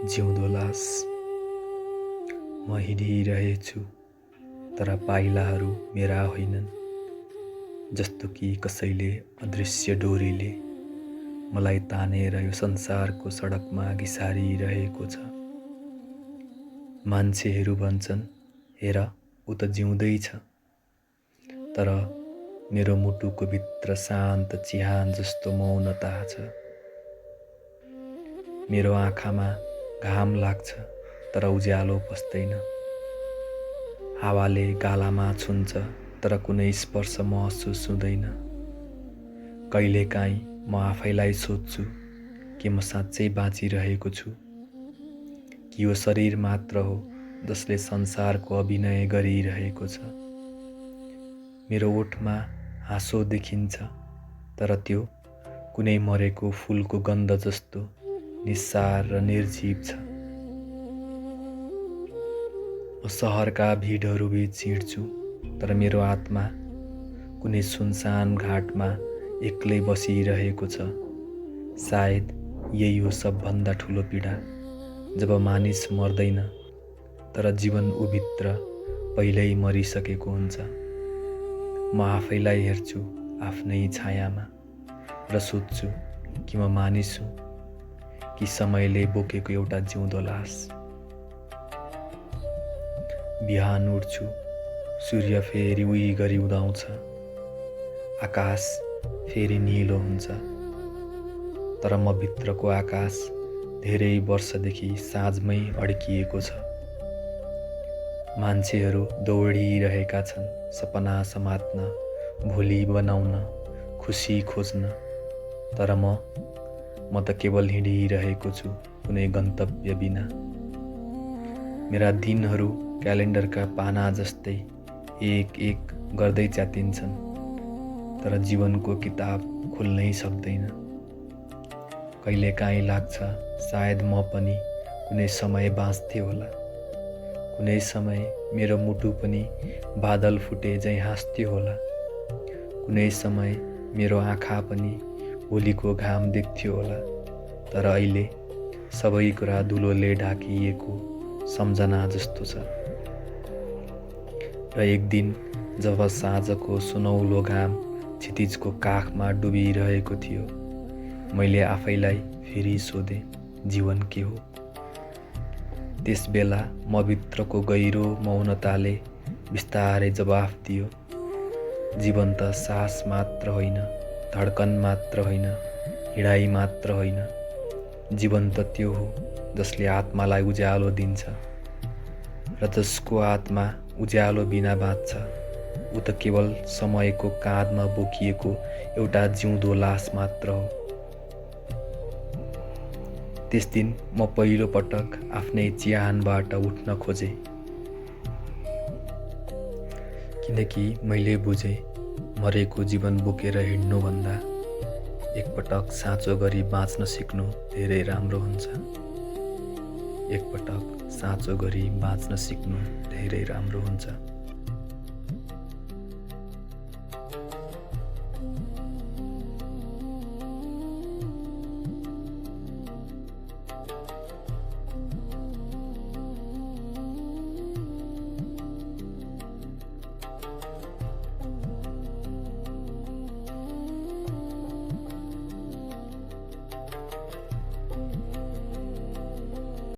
जिउँदो लास म हिँडिरहेछु तर पाइलाहरू मेरा होइनन्। जस्तो कि कसैले अदृश्य डोरीले मलाई तानेर यो संसारको सडकमा घिसारिरहेको छ। मान्छेहरू भन्छन् हेर ऊ त जिउँदै छ, तर मेरो मुटुको भित्र शान्त चिहान जस्तो मौनता छ। मेरो आँखामा घाम लाग्छ तर उज्यालो पस्दैन। हावाले गालामा छुन्छ तर कुनै स्पर्श महसुस हुँदैन। कहिलेकाहीँ म आफैलाई सोध्छु कि म साँच्चै बाँचिरहेको छु कि यो शरीर मात्र हो जसले संसारको अभिनय गरिरहेको छ। मेरो ओठमा हाँसो देखिन्छ तर त्यो कुनै मरेको फुलको गन्ध जस्तो निस्सार र निर्जीव छ। म सहरका भिडहरू बीच हिँड्छु तर मेरो आत्मा कुनै सुनसान घाटमा एक्लै बसिरहेको छ। सायद यही हो सबभन्दा ठुलो पीडा, जब मानिस मर्दैन तर जीवन उभित्र पहिल्यै मरिसकेको हुन्छ। म आफैलाई हेर्छु आफ्नै छायामा र सोध्छु कि म मानिस हुँ कि समयले बोकेको एउटा जिउँदो लास। बिहान उठ्छु, सूर्य फेरि उही गरी उदाउँछ, आकाश फेरि निलो हुन्छ, तर म भित्रको आकाश धेरै वर्षदेखि साँझमै अड्किएको छ। मान्छेहरू दौडिरहेका छन् सपना समात्न, भोलि बनाउन, खुसी खोज्न, तर म त केवल हिँडिरहेको छु कुनै गन्तव्य बिना। मेरा दिनहरू क्यालेन्डरका पाना जस्तै एक एक गर्दै च्यातिन्छन्, तर जीवनको किताब खुल्नै सक्दैन। कहिलेकाहीँ लाग्छ सायद म पनि कुनै समय बाँच्थेँ होला, कुनै समय मेरो मुटु पनि बादल फुटे झैँ हाँस्थ्यो होला, कुनै समय मेरो आँखा पनि भोलिको घाम देख्थ्यो होला, तर अहिले सबै कुरा धुलोले ढाकिएको सम्झना जस्तो छ। र एक दिन जब साँझको सुनौलो घाम क्षितिजको काखमा डुबिरहेको थियो, मैले आफैलाई फेरि सोधेँ जीवन के हो? त्यस बेला म भित्रको गहिरो मौनताले बिस्तारै जवाफ दियो, जीवन त सास मात्र होइन, धड्कन मात्र होइन, हिँडाइ मात्र होइन, जीवन त त्यो हो जसले आत्मालाई उज्यालो दिन्छ, र जसको आत्मा उज्यालो बिना बाँच्छ ऊ त केवल समयको काँधमा बोकिएको एउटा जिउँदो लास मात्र हो। त्यस दिन म पहिलो पटक आफ्नै चिहानबाट उठ्न खोजेँ, किनकि मैले बुझेँ मरेको जीवन बोकेर हिँड्नुभन्दा एकपटक साँचो गरी बाँच्न सिक्नु धेरै राम्रो हुन्छ। एकपटक साँचो गरी बाँच्न सिक्नु धेरै राम्रो हुन्छ।